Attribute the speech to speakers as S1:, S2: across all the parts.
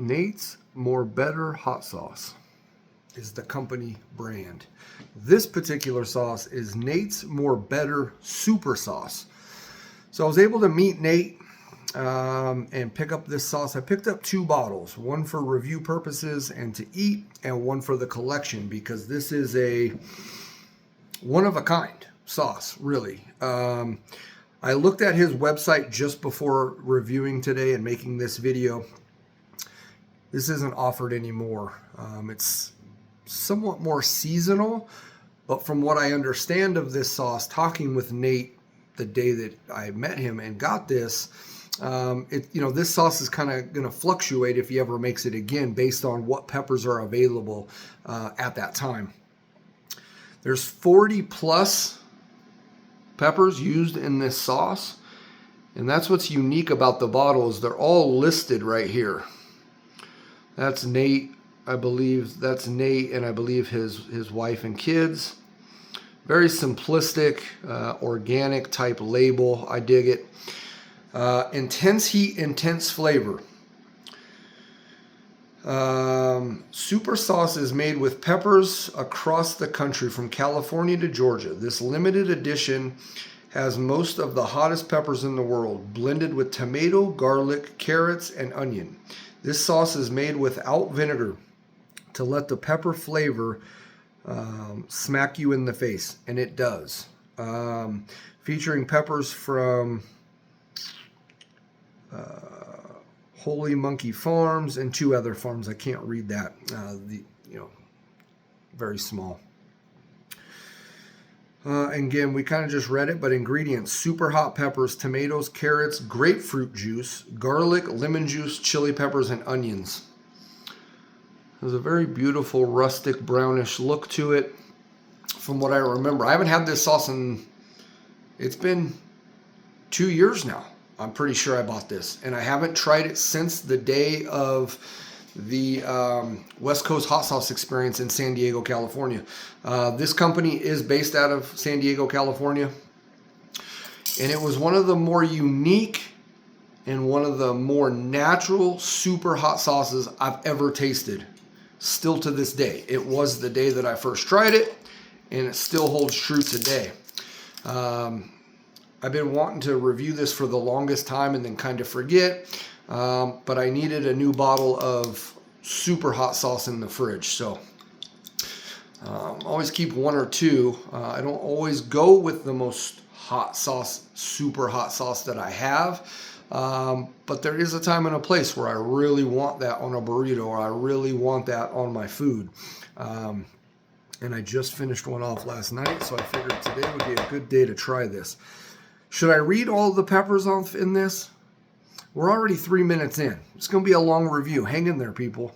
S1: Nate's More Better Hot Sauce is the company brand. This particular sauce is Nate's More Better Super Sauce. So I was able to meet Nate and pick up this sauce. I picked up 2 bottles, one for review purposes and to eat, and one for the collection, because this is a one-of-a-kind sauce, really. I looked at his website just before reviewing today and making this video. This isn't offered anymore. It's somewhat more seasonal, but from what I understand of this sauce, talking with Nate the day that I met him and got this, this sauce is kind of going to fluctuate if he ever makes it again based on what peppers are available at that time. There's 40 plus peppers used in this sauce, and that's what's unique about the bottles. They're all listed right here. That's Nate, I believe. That's Nate, and I believe his wife and kids. Very simplistic, organic type label. I dig it. Intense heat, intense flavor. Super sauce is made with peppers across the country from California to Georgia. This limited edition has most of the hottest peppers in the world, blended with tomato, garlic, carrots, and onion. This sauce is made without vinegar to let the pepper flavor smack you in the face, and it does. Featuring peppers from Holy Monkey Farms and 2 other farms. I can't read that. Very small. Again, we kind of just read it, but ingredients: super hot peppers, tomatoes, carrots, grapefruit juice, garlic, lemon juice, chili peppers, and onions. There's a very beautiful rustic brownish look to it from what I remember. I haven't had this sauce it's been 2 years now. I'm pretty sure I bought this, and I haven't tried it since the day of the West Coast hot sauce experience in San Diego, California. This company is based out of San Diego, California, and it was one of the more unique and one of the more natural super hot sauces I've ever tasted. Still to this day. It was the day that I first tried it, and it still holds true today. I've been wanting to review this for the longest time and then kind of forget, but I needed a new bottle of super hot sauce in the fridge. So always keep 1 or 2. I don't always go with the most hot sauce, super hot sauce that I have, but there is a time and a place where I really want that on a burrito, or I really want that on my food. And I just finished one off last night, so I figured today would be a good day to try this. Should I read all the peppers off in this? We're already 3 minutes in. It's going to be a long review. Hang in there, people.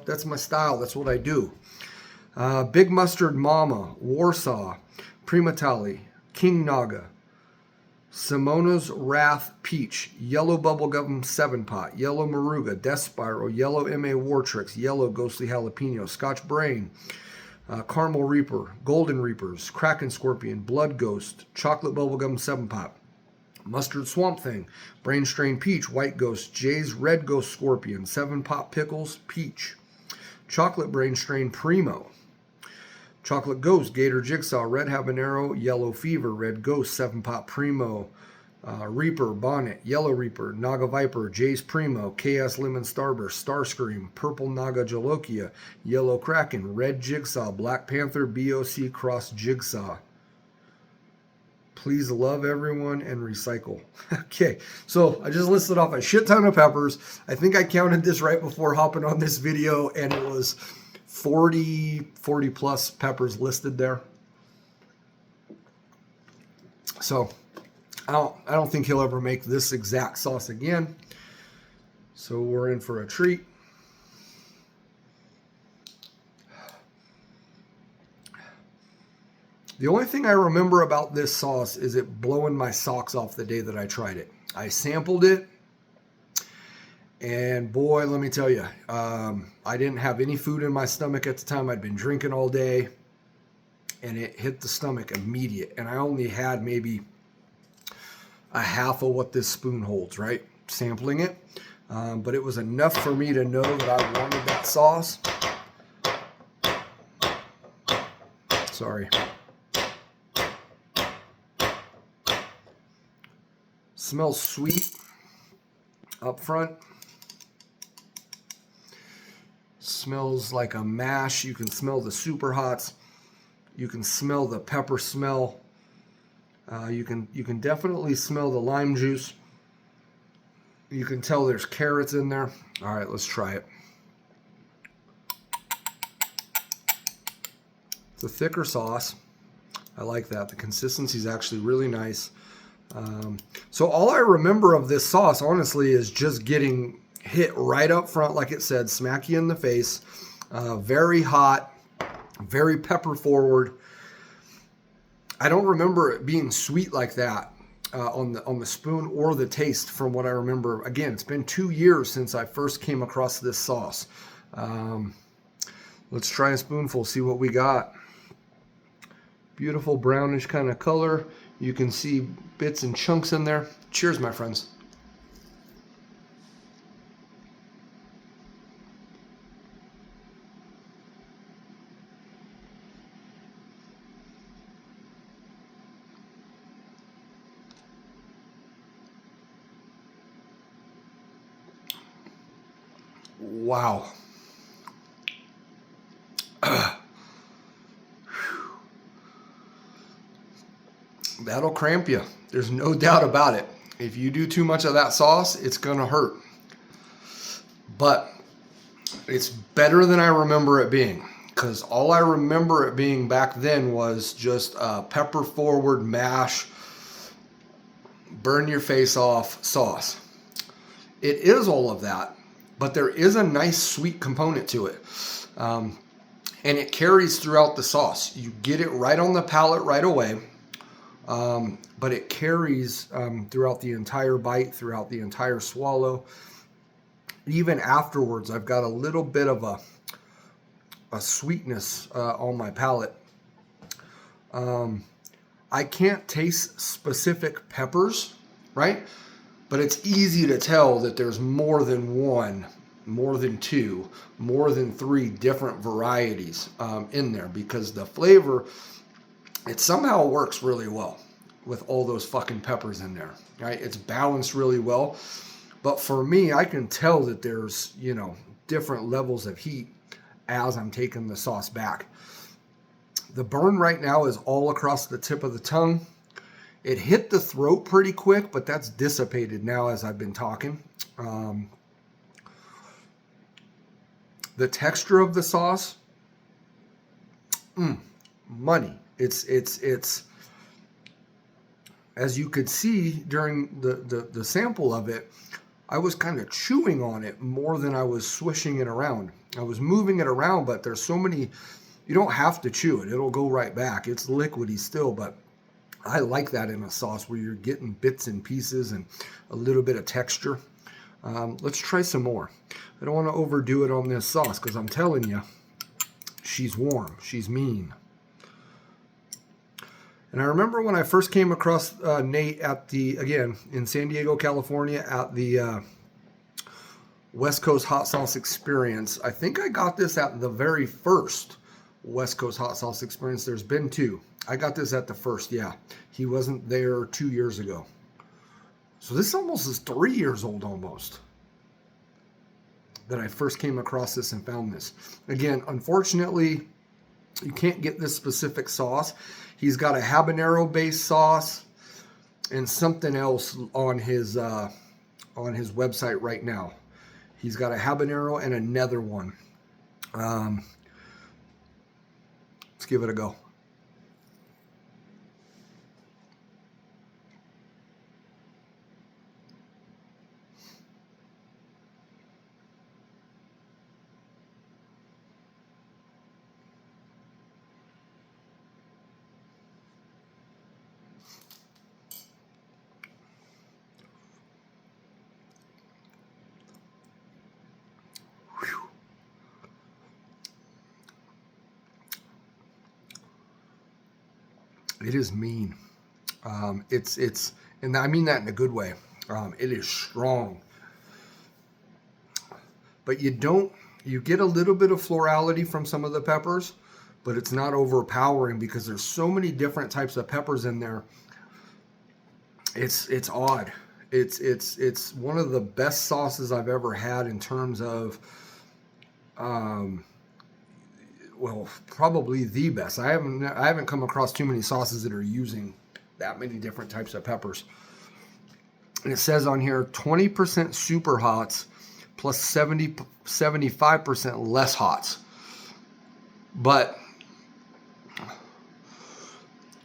S1: That's my style. That's what I do. Big Mustard Mama, Warsaw, Primatali, King Naga, Simona's Wrath Peach, Yellow Bubblegum 7-Pot, Yellow Moruga, Death Spiral, Yellow M.A. Wartrix, Yellow Ghostly Jalapeno, Scotch Brain, Caramel Reaper, Golden Reapers, Kraken Scorpion, Blood Ghost, Chocolate Bubblegum 7-Pot, Mustard Swamp Thing, Brain Strain Peach, White Ghost, Jay's Red Ghost Scorpion, 7-Pot Pickles, Peach, Chocolate Brain Strain Primo, Chocolate Ghost, Gator Jigsaw, Red Habanero, Yellow Fever, Red Ghost, 7-Pot Primo, Reaper, Bonnet, Yellow Reaper, Naga Viper, Jay's Primo, KS Lemon Starburst, Starscream, Purple Naga Jalokia, Yellow Kraken, Red Jigsaw, Black Panther, BOC Cross Jigsaw. Please love everyone and recycle. Okay, so I just listed off a shit ton of peppers. I think I counted this right before hopping on this video, and it was 40 plus peppers listed there. So I don't think he'll ever make this exact sauce again. So we're in for a treat. The only thing I remember about this sauce is it blowing my socks off the day that I tried it. I sampled it, and boy, let me tell you, I didn't have any food in my stomach at the time. I'd been drinking all day, and it hit the stomach immediate. And I only had maybe a half of what this spoon holds, right? Sampling it. But it was enough for me to know that I wanted that sauce. Sorry. Smells sweet up front. Smells like a mash. You can smell the super hots. You can smell the pepper smell. You can definitely smell the lime juice. You can tell there's carrots in there. All right, let's try it. It's a thicker sauce. I like that. The consistency is actually really nice. So all I remember of this sauce, honestly, is just getting hit right up front, like it said, smack you in the face. Very hot, very pepper forward. I don't remember it being sweet like that on the spoon or the taste from what I remember. Again, it's been 2 years since I first came across this sauce. Let's try a spoonful, see what we got. Beautiful brownish kind of color. You can see bits and chunks in there. Cheers, my friends. Wow. That'll cramp you. There's no doubt about it. If you do too much of that sauce, it's going to hurt. But it's better than I remember it being, because all I remember it being back then was just a pepper forward mash, burn your face off sauce. It is all of that, but there is a nice sweet component to it. And it carries throughout the sauce. You get it right on the palate right away. But it carries throughout the entire bite, throughout the entire swallow. Even afterwards, I've got a little bit of a sweetness on my palate. I can't taste specific peppers, right? But it's easy to tell that there's more than one, more than two, more than three different varieties in there, because the flavor, it somehow works really well with all those fucking peppers in there, right? It's balanced really well. But for me, I can tell that there's, different levels of heat as I'm taking the sauce back. The burn right now is all across the tip of the tongue. It hit the throat pretty quick, but that's dissipated now as I've been talking. The texture of the sauce, money. It's as you could see during the sample of it, I was kind of chewing on it more than I was swishing it around. I was moving it around, but there's so many, you don't have to chew it. It'll go right back. It's liquidy still, but I like that in a sauce where you're getting bits and pieces and a little bit of texture. Let's try some more. I don't want to overdo it on this sauce because I'm telling you, she's warm. She's mean. And I remember when I first came across Nate again, in San Diego, California, at the West Coast Hot Sauce Experience. I think I got this at the very first West Coast Hot Sauce Experience. There's been two. I got this at the first, yeah. He wasn't there 2 years ago. So this almost is 3 years old almost that I first came across this and found this. Again, unfortunately, you can't get this specific sauce. He's got a habanero-based sauce and something else on his website right now. He's got a habanero and another one. Let's give it a go. It is mean. And I mean that in a good way. It is strong. but you get a little bit of florality from some of the peppers, but it's not overpowering because there's so many different types of peppers in there. It's odd. It's one of the best sauces I've ever had in terms of, well, probably the best. I haven't come across too many sauces that are using that many different types of peppers. And it says on here 20% super hots plus 75% less hots. But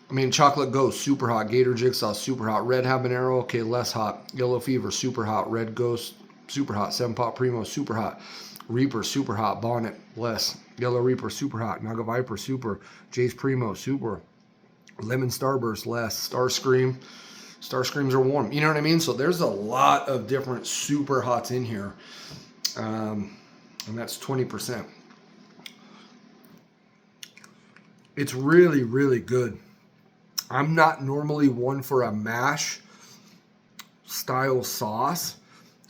S1: I mean, Chocolate Ghost, super hot. Gator Jigsaw, super hot. Red Habanero, okay, less hot. Yellow Fever, super hot. Red Ghost, super hot. 7-Pot Primo, super hot. Reaper, super hot. Bonnet, less. Yellow Reaper, super hot. Naga Viper, super. Jay's Primo, super. Lemon Starburst, less. Starscream. Starscreams are warm. You know what I mean? So there's a lot of different super hots in here. And that's 20%. It's really, really good. I'm not normally one for a mash style sauce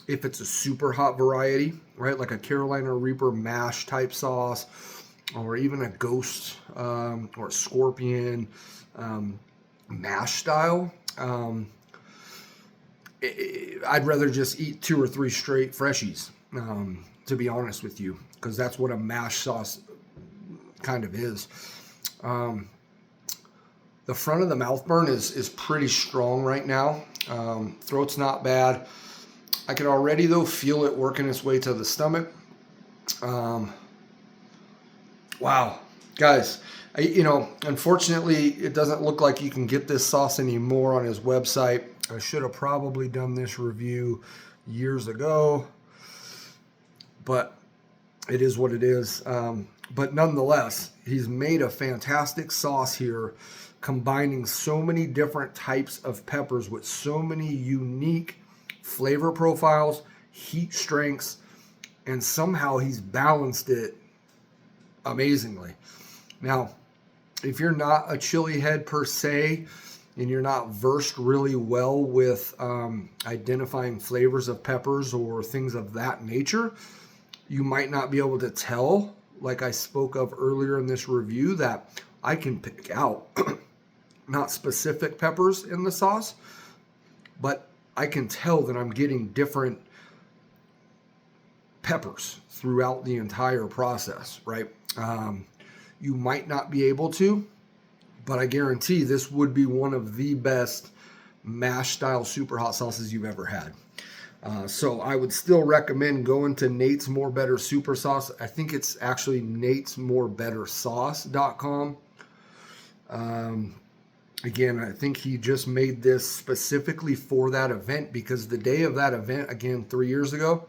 S1: if it's a super hot variety, right? Like a Carolina Reaper mash type sauce, or even a Ghost or a Scorpion mash style. I'd rather just eat 2 or 3 straight freshies, to be honest with you, because that's what a mash sauce kind of is. The front of the mouth burn is pretty strong right now. Throat's not bad. I can already, though, feel it working its way to the stomach. Wow. Guys, unfortunately, it doesn't look like you can get this sauce anymore on his website. I should have probably done this review years ago, but it is what it is. But nonetheless, he's made a fantastic sauce here, combining so many different types of peppers with so many unique flavor profiles, heat strengths, and somehow he's balanced it amazingly. Now, if you're not a chili head per se, and you're not versed really well with identifying flavors of peppers or things of that nature, you might not be able to tell, like I spoke of earlier in this review, that I can pick out not specific peppers in the sauce, but I can tell that I'm getting different peppers throughout the entire process, right? You might not be able to, but I guarantee this would be one of the best mash style super hot sauces you've ever had. So I would still recommend going to Nate's More Better Super Sauce. I think it's actually natesmorebettersauce.com. Again, I think he just made this specifically for that event, because the day of that event, again, 3 years ago,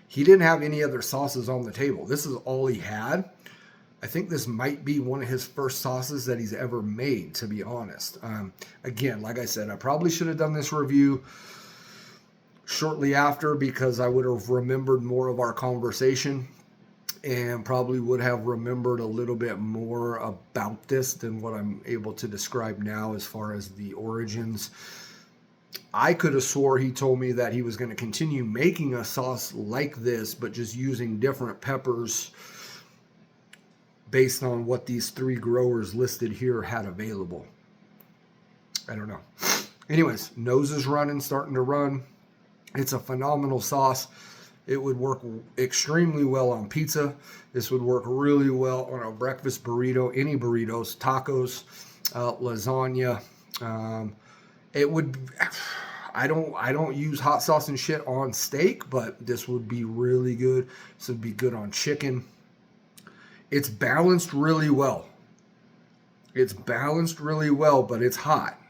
S1: he didn't have any other sauces on the table. This is all he had. I think this might be one of his first sauces that he's ever made, to be honest. Again, like I said, I probably should have done this review shortly after, because I would have remembered more of our conversation and probably would have remembered a little bit more about this than what I'm able to describe now as far as the origins. I could have swore he told me that he was going to continue making a sauce like this, but just using different peppers based on what these 3 growers listed here had available. I don't know. Anyways, nose is running, starting to run. It's a phenomenal sauce. It would work extremely well on pizza. This would work really well on a breakfast burrito, any burritos, tacos, lasagna. It would. I don't use hot sauce and shit on steak, but this would be really good. This would be good on chicken. It's balanced really well. It's balanced really well, but it's hot.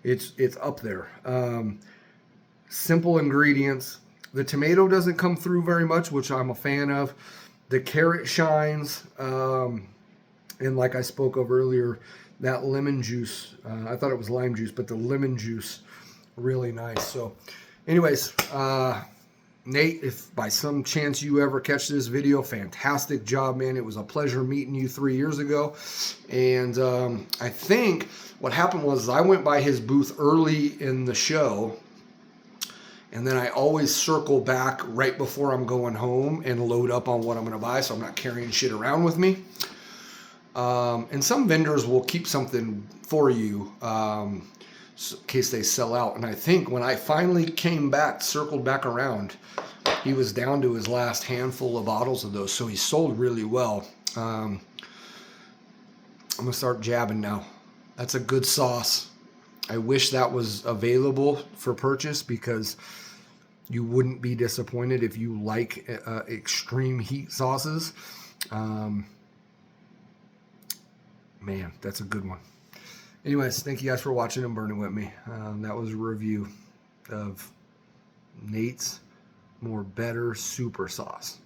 S1: It's up there. Simple ingredients. The tomato doesn't come through very much, which I'm a fan of. The carrot shines. And like I spoke of earlier, that lemon juice. I thought it was lime juice, but the lemon juice, really nice. So anyways, Nate, if by some chance you ever catch this video, fantastic job, man. It was a pleasure meeting you 3 years ago. And I think what happened was I went by his booth early in the show, And then I always circle back right before I'm going home and load up on what I'm going to buy, so I'm not carrying shit around with me. And some vendors will keep something for you in case they sell out. And I think when I finally came back, circled back around, he was down to his last handful of bottles of those, so he sold really well. I'm going to start jabbing now. That's a good sauce. I wish that was available for purchase, because you wouldn't be disappointed if you like extreme heat sauces. Man, that's a good one. Anyways, thank you guys for watching and burning with me. That was a review of Nate's More Better Super Sauce.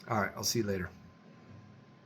S1: All right, I'll see you later.